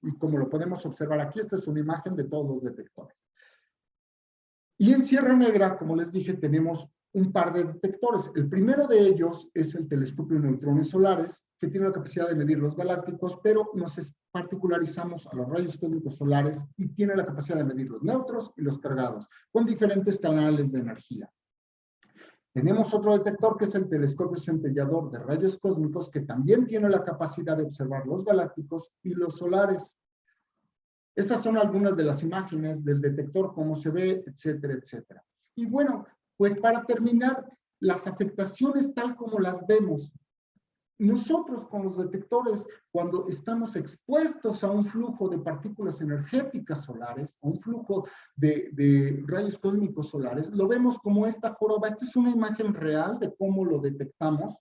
Y como lo podemos observar aquí, esta es una imagen de todos los detectores. Y en Sierra Negra, como les dije, tenemos un par de detectores. El primero de ellos es el telescopio de neutrones solares, que tiene la capacidad de medir los galácticos, pero nos particularizamos a los rayos cósmicos solares y tiene la capacidad de medir los neutros y los cargados, con diferentes canales de energía. Tenemos otro detector que es el telescopio centellador de rayos cósmicos, que también tiene la capacidad de observar los galácticos y los solares. Estas son algunas de las imágenes del detector, cómo se ve, etcétera, etcétera. Y bueno, pues para terminar, las afectaciones tal como las vemos. Nosotros con los detectores, cuando estamos expuestos a un flujo de partículas energéticas solares, a un flujo de rayos cósmicos solares, lo vemos como esta joroba. Esta es una imagen real de cómo lo detectamos.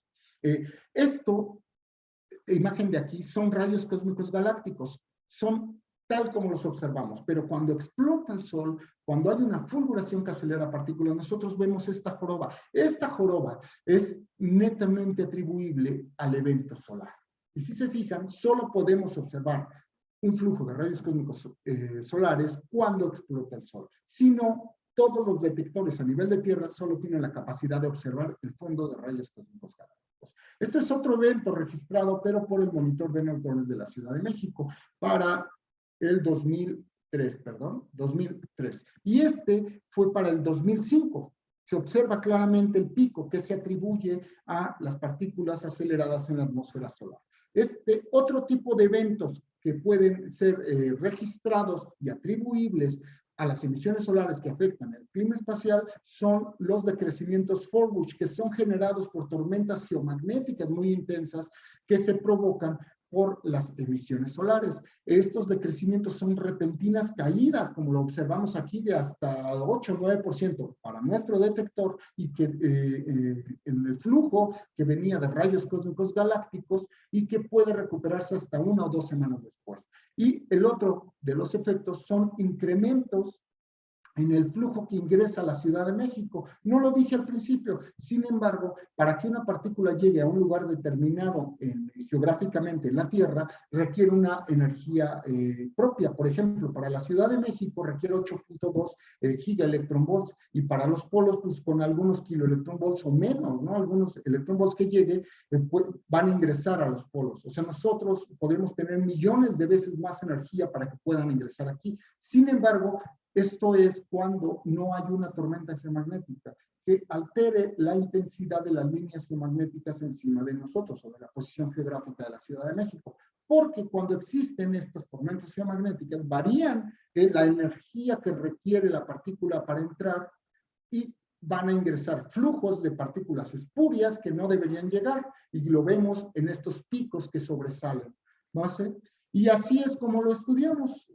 Imagen de aquí, son rayos cósmicos galácticos. Son tal como los observamos, pero cuando explota el Sol, cuando hay una fulguración que acelera partículas, nosotros vemos esta joroba. Esta joroba es netamente atribuible al evento solar. Y si se fijan, solo podemos observar un flujo de rayos cósmicos solares cuando explota el Sol. Si no, todos los detectores a nivel de Tierra solo tienen la capacidad de observar el fondo de rayos cósmicos galácticos. Este es otro evento registrado, pero por el monitor de neutrones de la Ciudad de México, para el 2003. Y este fue para el 2005. Se observa claramente el pico que se atribuye a las partículas aceleradas en la atmósfera solar. Otro tipo de eventos que pueden ser registrados y atribuibles a las emisiones solares que afectan el clima espacial son los decrecimientos Forbush, que son generados por tormentas geomagnéticas muy intensas que se provocan por las emisiones solares. Estos decrecimientos son repentinas caídas, como lo observamos aquí, de hasta 8 o 9% para nuestro detector, y que en el flujo que venía de rayos cósmicos galácticos y que puede recuperarse hasta 1 o 2 semanas después. Y el otro de los efectos son incrementos en el flujo que ingresa a la Ciudad de México. No lo dije al principio, sin embargo, para que una partícula llegue a un lugar determinado geográficamente en la Tierra, requiere una energía propia. Por ejemplo, para la Ciudad de México requiere 8.2 gigaelectronvolts, y para los polos, pues con algunos kiloelectronvolts o menos, ¿no? Algunos electronvolts que llegue van a ingresar a los polos. O sea, nosotros podremos tener millones de veces más energía para que puedan ingresar aquí. Sin embargo, esto es cuando no hay una tormenta geomagnética que altere la intensidad de las líneas geomagnéticas encima de nosotros o de la posición geográfica de la Ciudad de México. porque cuando existen estas tormentas geomagnéticas varían la energía que requiere la partícula para entrar y van a ingresar flujos de partículas espurias que no deberían llegar, y lo vemos en estos picos que sobresalen, ¿no? Y así es como lo estudiamos.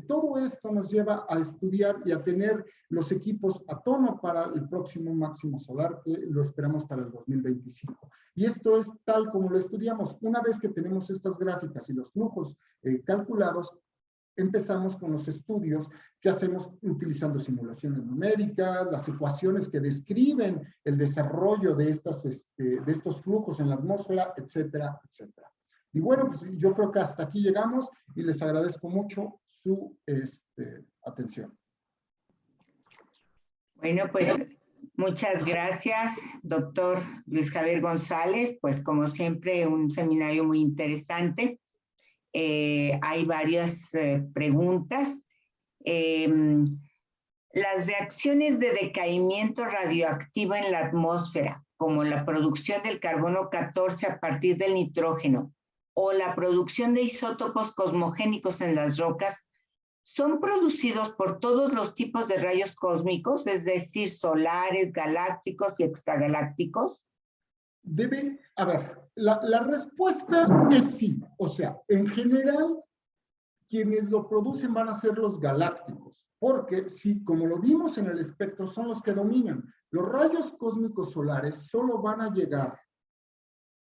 Todo esto nos lleva a estudiar y a tener los equipos a tono para el próximo máximo solar, que lo esperamos para el 2025. Y esto es tal como lo estudiamos. Una vez que tenemos estas gráficas y los flujos calculados, empezamos con los estudios que hacemos utilizando simulaciones numéricas, las ecuaciones que describen el desarrollo de estos flujos en la atmósfera, etcétera, etcétera. Y bueno, pues yo creo que hasta aquí llegamos y les agradezco mucho su atención. Bueno, pues muchas gracias, doctor Luis Javier González. Pues como siempre, un seminario muy interesante. Hay varias preguntas. Las reacciones de decaimiento radioactivo en la atmósfera, como la producción del carbono 14 a partir del nitrógeno o la producción de isótopos cosmogénicos en las rocas, ¿son producidos por todos los tipos de rayos cósmicos, es decir, solares, galácticos y extragalácticos? A ver, la respuesta es sí. O sea, en general, quienes lo producen van a ser los galácticos, porque sí, como lo vimos en el espectro, son los que dominan. Los rayos cósmicos solares solo van a llegar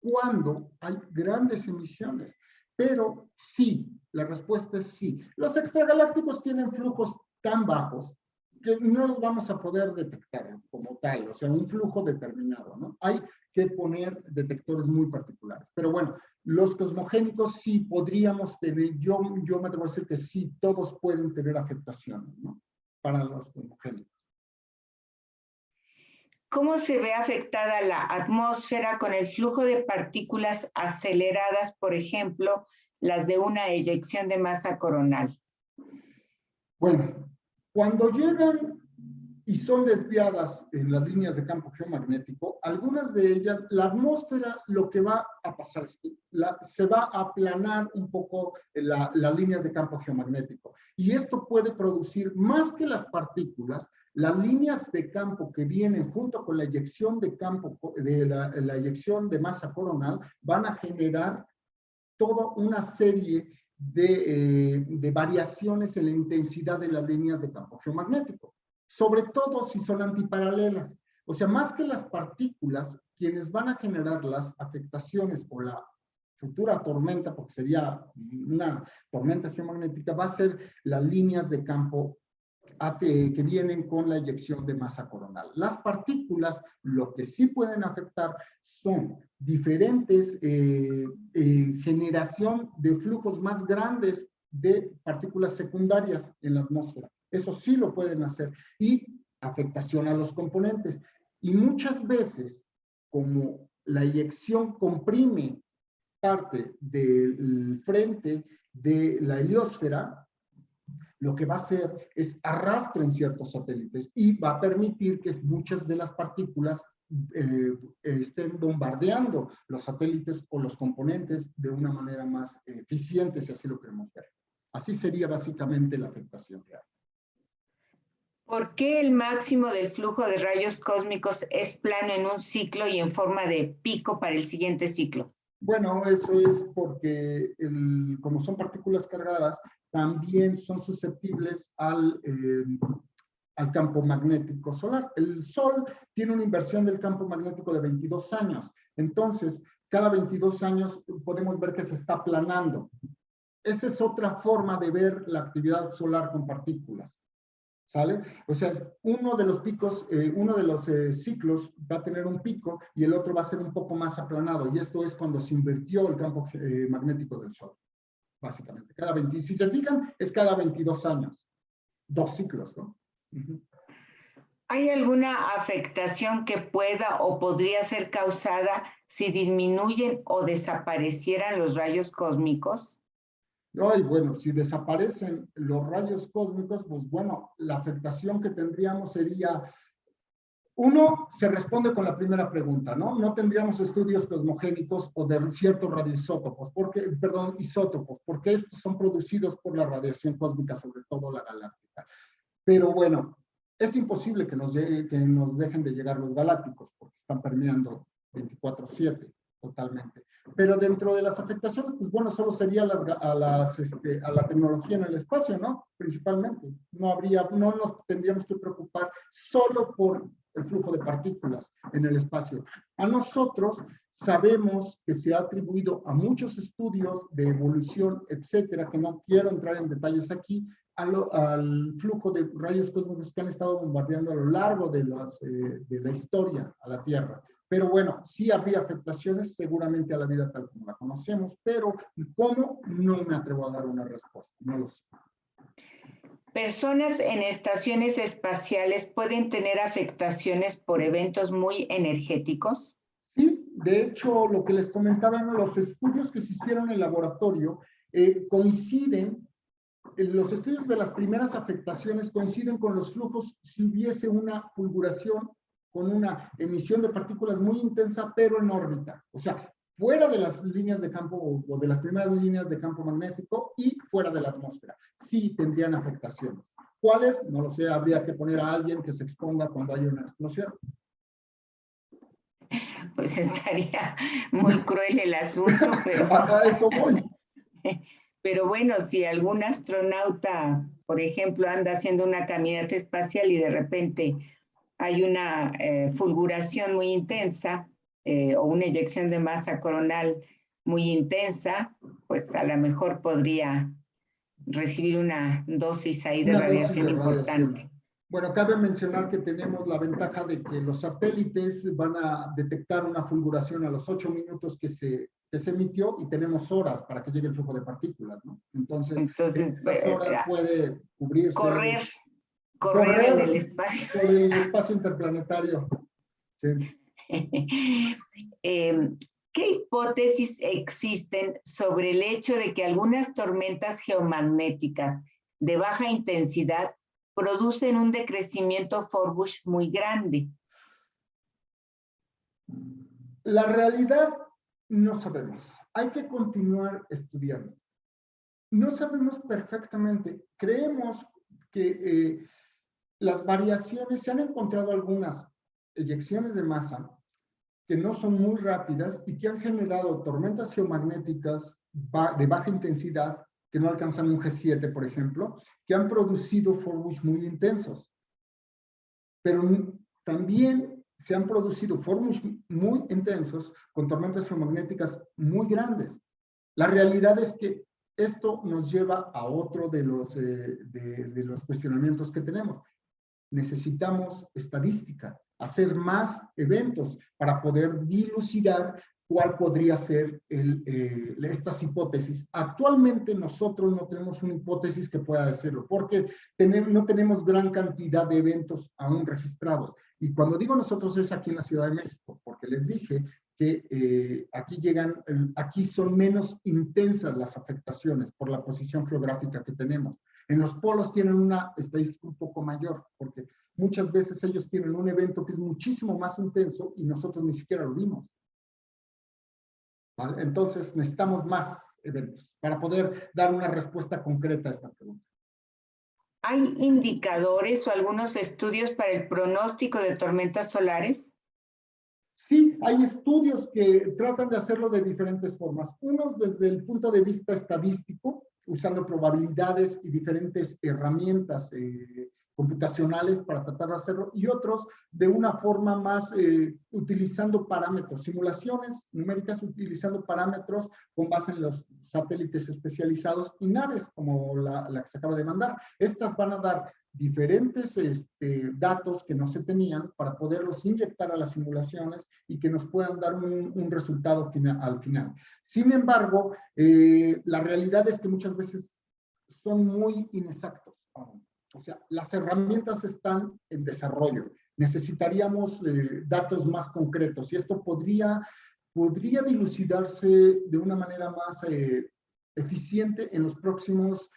cuando hay grandes emisiones. Pero sí, la respuesta es sí. Los extragalácticos tienen flujos tan bajos que no los vamos a poder detectar como tal, o sea, un flujo determinado, ¿no? Hay que poner detectores muy particulares. Pero bueno, los cosmogénicos sí podríamos tener, yo me atrevo a decir que sí, todos pueden tener afectaciones, ¿no? Para los cosmogénicos. ¿Cómo se ve afectada la atmósfera con el flujo de partículas aceleradas, por ejemplo, las de una eyección de masa coronal? Bueno, cuando llegan y son desviadas en las líneas de campo geomagnético, algunas de ellas, la atmósfera, lo que va a pasar es que se va a aplanar un poco las líneas de campo geomagnético. Y esto puede producir, más que las partículas, las líneas de campo que vienen junto con la eyección de campo, la eyección de masa coronal, van a generar toda una serie de variaciones en la intensidad de las líneas de campo geomagnético, sobre todo si son antiparalelas. O sea, más que las partículas, quienes van a generar las afectaciones o la futura tormenta, porque sería una tormenta geomagnética, va a ser las líneas de campo que vienen con la eyección de masa coronal. Las partículas, lo que sí pueden afectar son diferentes generación de flujos más grandes de partículas secundarias en la atmósfera. Eso sí lo pueden hacer. Y afectación a los componentes. Y muchas veces, como la eyección comprime parte del frente de la heliosfera, lo que va a hacer es arrastren ciertos satélites y va a permitir que muchas de las partículas estén bombardeando los satélites o los componentes de una manera más eficiente, si así lo queremos ver. Así sería básicamente la afectación real. ¿Por qué el máximo del flujo de rayos cósmicos es plano en un ciclo y en forma de pico para el siguiente ciclo? Bueno, eso es porque como son partículas cargadas, también son susceptibles al campo magnético solar. El Sol tiene una inversión del campo magnético de 22 años. Entonces, cada 22 años podemos ver que se está aplanando. Esa es otra forma de ver la actividad solar con partículas. ¿Sale? O sea, uno de los picos, uno de los ciclos va a tener un pico y el otro va a ser un poco más aplanado. Y esto es cuando se invirtió el campo magnético del Sol, básicamente. Si se fijan, es cada 22 años. 2 ciclos, ¿no? ¿Hay alguna afectación que pueda o podría ser causada si disminuyen o desaparecieran los rayos cósmicos? Ay, bueno, si desaparecen los rayos cósmicos, pues bueno, la afectación que tendríamos sería Uno se responde con la primera pregunta, ¿no? No tendríamos estudios cosmogénicos o de ciertos radioisótopos, isótopos, porque estos son producidos por la radiación cósmica, sobre todo la galáctica. Pero bueno, es imposible que nos dejen de llegar los galácticos, porque están permeando 24/7 totalmente. Pero dentro de las afectaciones, pues bueno, solo sería a la tecnología en el espacio, ¿no? Principalmente. No nos tendríamos que preocupar solo por el flujo de partículas en el espacio. A nosotros sabemos que se ha atribuido a muchos estudios de evolución, etcétera, que no quiero entrar en detalles aquí, al flujo de rayos cósmicos que han estado bombardeando a lo largo de la historia a la Tierra. Pero bueno, sí habría afectaciones seguramente a la vida tal como la conocemos, pero ¿cómo? No me atrevo a dar una respuesta, no lo sé. ¿Personas en estaciones espaciales pueden tener afectaciones por eventos muy energéticos? Sí, de hecho, lo que les comentaba, ¿no? Los estudios que se hicieron en el laboratorio coinciden, los estudios de las primeras afectaciones coinciden con los flujos si hubiese una fulguración con una emisión de partículas muy intensa, pero en órbita. O sea, fuera de las líneas de campo o de las primeras líneas de campo magnético y fuera de la atmósfera. Sí tendrían afectaciones. ¿Cuáles? No lo sé, habría que poner a alguien que se exponga cuando haya una explosión. Pues estaría muy cruel el asunto, pero... A eso voy. Pero bueno, si algún astronauta, por ejemplo, anda haciendo una caminata espacial y de repente hay una fulguración muy intensa o una eyección de masa coronal muy intensa, pues a lo mejor podría recibir una dosis ahí de Una dosis radiación de importante. radiación. Bueno, cabe mencionar que tenemos la ventaja de que los satélites van a detectar una fulguración a los 8 minutos que se emitió y tenemos horas para que llegue el flujo de partículas, ¿no? Entonces estas horas puede cubrirse. Correr en el espacio. Por el espacio interplanetario. Sí. ¿Qué hipótesis existen sobre el hecho de que algunas tormentas geomagnéticas de baja intensidad producen un decrecimiento Forbush muy grande? La realidad no sabemos. Hay que continuar estudiando. No sabemos perfectamente. Creemos que las variaciones, se han encontrado algunas eyecciones de masa que no son muy rápidas y que han generado tormentas geomagnéticas de baja intensidad, que no alcanzan un G7, por ejemplo, que han producido Forbush muy intensos. Pero también se han producido Forbush muy intensos con tormentas geomagnéticas muy grandes. La realidad es que esto nos lleva a otro de los cuestionamientos que tenemos. Necesitamos estadística, hacer más eventos para poder dilucidar cuál podría ser estas hipótesis. Actualmente nosotros no tenemos una hipótesis que pueda decirlo, porque no tenemos gran cantidad de eventos aún registrados. Y cuando digo nosotros es aquí en la Ciudad de México, porque les dije que aquí son menos intensas las afectaciones por la posición geográfica que tenemos. En los polos tienen una estadística un poco mayor, porque muchas veces ellos tienen un evento que es muchísimo más intenso y nosotros ni siquiera lo vimos. ¿Vale? Entonces necesitamos más eventos para poder dar una respuesta concreta a esta pregunta. ¿Hay indicadores o algunos estudios para el pronóstico de tormentas solares? Sí, hay estudios que tratan de hacerlo de diferentes formas. Unos desde el punto de vista estadístico, usando probabilidades y diferentes herramientas computacionales para tratar de hacerlo, y otros de una forma más utilizando parámetros, simulaciones numéricas utilizando parámetros con base en los satélites especializados y naves como la que se acaba de mandar. Estas van a dar diferentes datos que no se tenían para poderlos inyectar a las simulaciones y que nos puedan dar un resultado al final. Sin embargo, la realidad es que muchas veces son muy inexactos. O sea, las herramientas están en desarrollo. Necesitaríamos datos más concretos y esto podría dilucidarse de una manera más eficiente en las próximas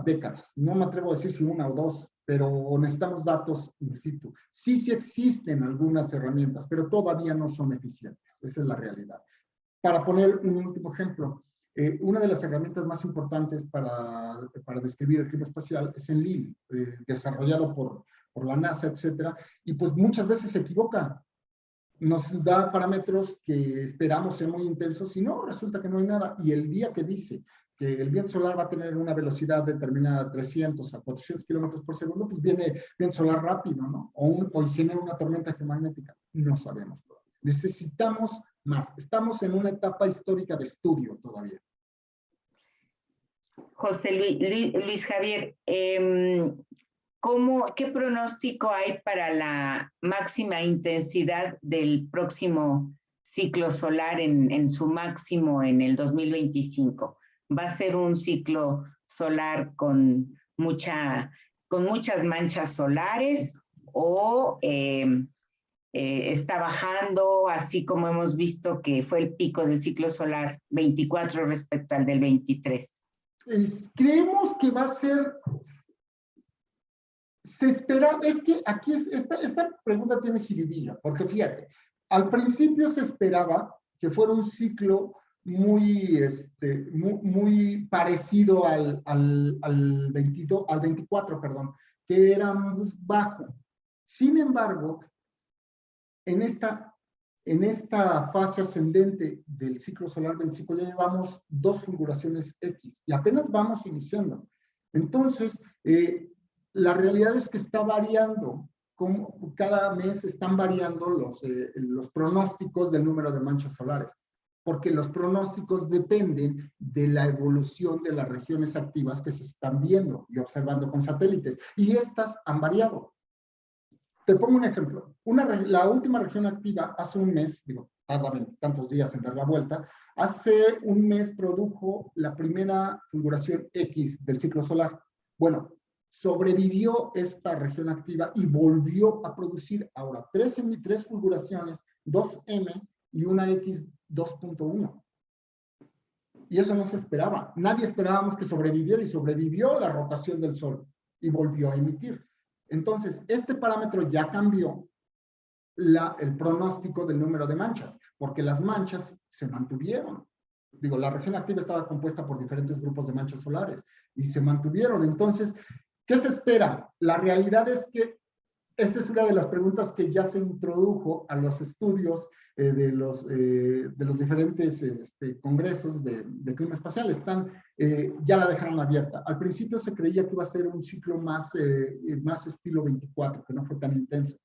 décadas. No me atrevo a decir si una o dos, pero necesitamos datos in situ. Sí, sí existen algunas herramientas, pero todavía no son eficientes. Esa es la realidad. Para poner un último ejemplo, una de las herramientas más importantes para describir el clima espacial es Enlil, desarrollado por la NASA, etcétera, y pues muchas veces se equivoca. Nos da parámetros que esperamos ser muy intensos y no, resulta que no hay nada. Y el día que dice que el viento solar va a tener una velocidad determinada de 300 a 400 kilómetros por segundo, pues viene viento solar rápido, ¿no? O genera una tormenta geomagnética. No sabemos. Necesitamos más. Estamos en una etapa histórica de estudio todavía. José Luis Javier, ¿qué pronóstico hay para la máxima intensidad del próximo ciclo solar en su máximo en el 2025? ¿Va a ser un ciclo solar con muchas manchas solares o está bajando, así como hemos visto que fue el pico del ciclo solar 24 respecto al del 23? Creemos que va a ser... Se espera, es que aquí esta pregunta tiene jiribilla, porque fíjate, al principio se esperaba que fuera un ciclo muy parecido al 24, perdón, que era muy bajo. Sin embargo, en esta fase ascendente del ciclo solar 25 ya llevamos 2 fulguraciones X y apenas vamos iniciando. Entonces, la realidad es que está variando, como cada mes están variando los pronósticos del número de manchas solares, porque los pronósticos dependen de la evolución de las regiones activas que se están viendo y observando con satélites, y estas han variado. Te pongo un ejemplo. La última región activa hace un mes, tarda tantos días en dar la vuelta, hace un mes produjo la primera fulguración X del ciclo solar. Bueno, sobrevivió esta región activa y volvió a producir ahora 3 fulguraciones, 2M y una X 2.1. Y eso no se esperaba. Nadie esperábamos que sobreviviera y sobrevivió la rotación del Sol y volvió a emitir. Entonces, este parámetro ya cambió el pronóstico del número de manchas, porque las manchas se mantuvieron. La región activa estaba compuesta por diferentes grupos de manchas solares y se mantuvieron. Entonces, ¿qué se espera? La realidad es que esta es una de las preguntas que ya se introdujo a los estudios de los diferentes congresos de clima espacial. Ya la dejaron abierta. Al principio se creía que iba a ser un ciclo más estilo 24, que no fue tan intenso,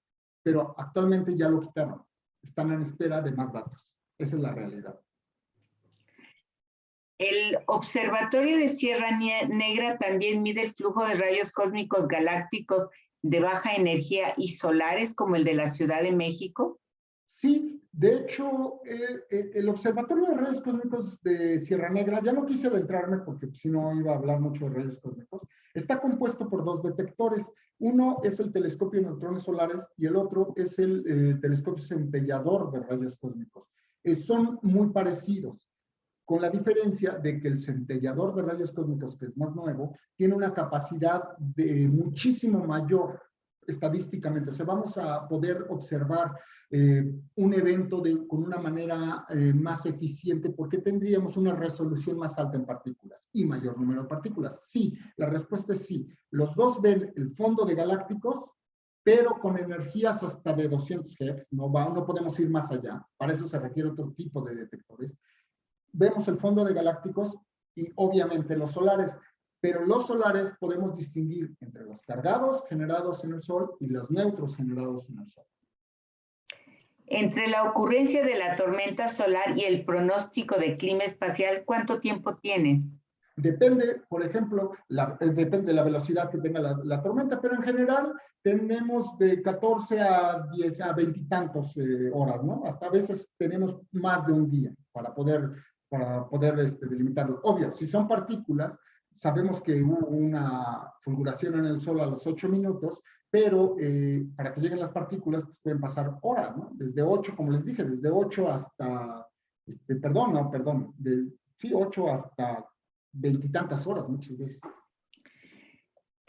pero actualmente ya lo quitaron. Están en espera de más datos. Esa es la realidad. El Observatorio de Sierra Negra también mide el flujo de rayos cósmicos galácticos de baja energía y solares como el de la Ciudad de México. Sí, de hecho, el Observatorio de Rayos Cósmicos de Sierra Negra, ya no quise adentrarme porque si no iba a hablar mucho de rayos cósmicos, está compuesto por 2 detectores. Uno es el telescopio de neutrones solares y el otro es el telescopio centellador de rayos cósmicos. Son muy parecidos, con la diferencia de que el centellador de rayos cósmicos, que es más nuevo, tiene una capacidad muchísimo mayor estadísticamente. O sea, vamos a poder observar un evento con una manera más eficiente porque tendríamos una resolución más alta en partículas y mayor número de partículas. Sí, la respuesta es sí. Los dos ven el fondo de galácticos, pero con energías hasta de 200 Hz. No podemos ir más allá. Para eso se requiere otro tipo de detectores. Vemos el fondo de galácticos y obviamente los solares, pero los solares podemos distinguir entre los cargados generados en el Sol y los neutros generados en el Sol. Entre la ocurrencia de la tormenta solar y el pronóstico de clima espacial, ¿cuánto tiempo tienen? Depende, por ejemplo, depende de la velocidad que tenga la tormenta, pero en general tenemos de 14 a 20 y tantos horas, ¿no? Hasta a veces tenemos más de un día para poder delimitarlo. Obvio, si son partículas, sabemos que hubo una fulguración en el Sol a los 8 minutos, pero para que lleguen las partículas pues pueden pasar horas, ¿no? Desde 8, como les dije, desde 8 hasta, 8 hasta 20 y tantas horas muchas veces.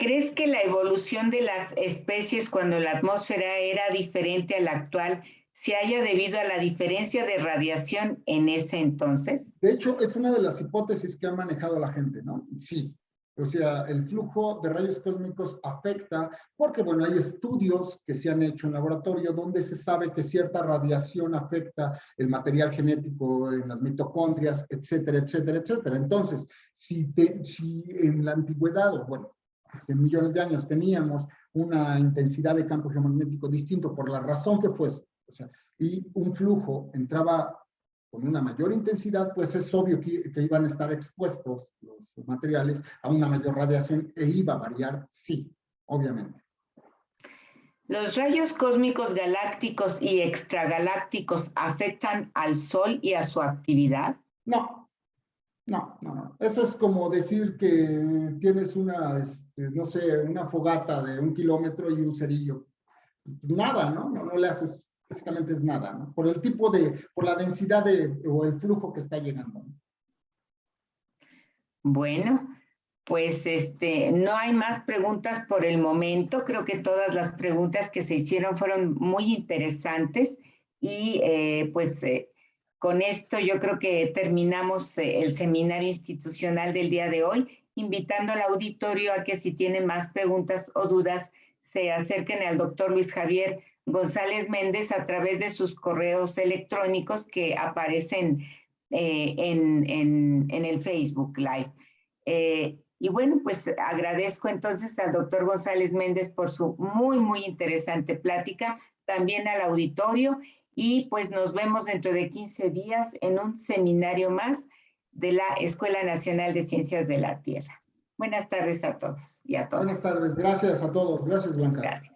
¿Crees que la evolución de las especies cuando la atmósfera era diferente a la actual se haya debido a la diferencia de radiación en ese entonces? De hecho, es una de las hipótesis que ha manejado la gente, ¿no? Sí. O sea, el flujo de rayos cósmicos afecta, porque bueno, hay estudios que se han hecho en laboratorio donde se sabe que cierta radiación afecta el material genético en las mitocondrias, etcétera, etcétera, etcétera. Entonces, si en la antigüedad, o bueno, hace millones de años teníamos una intensidad de campo geomagnético distinto por la razón que fuese, o sea, y un flujo entraba con una mayor intensidad, pues es obvio que iban a estar expuestos los materiales a una mayor radiación e iba a variar, sí, obviamente. ¿Los rayos cósmicos galácticos y extragalácticos afectan al Sol y a su actividad? No, no, no, no. Eso es como decir que tienes una, no sé, una fogata de 1 kilómetro y un cerillo. Nada, ¿no? No le haces, básicamente es nada, ¿no? Por el tipo por la densidad o el flujo que está llegando, ¿no? Bueno, pues no hay más preguntas por el momento. Creo que todas las preguntas que se hicieron fueron muy interesantes y con esto yo creo que terminamos el seminario institucional del día de hoy, invitando al auditorio a que si tienen más preguntas o dudas se acerquen al doctor Luis Javier González Méndez a través de sus correos electrónicos que aparecen en el Facebook Live. Y bueno, pues agradezco entonces al doctor González Méndez por su muy interesante plática, también al auditorio, y pues nos vemos dentro de 15 días en un seminario más de la Escuela Nacional de Ciencias de la Tierra. Buenas tardes a todos y a todas. Buenas tardes, gracias a todos. Gracias, Blanca. Gracias.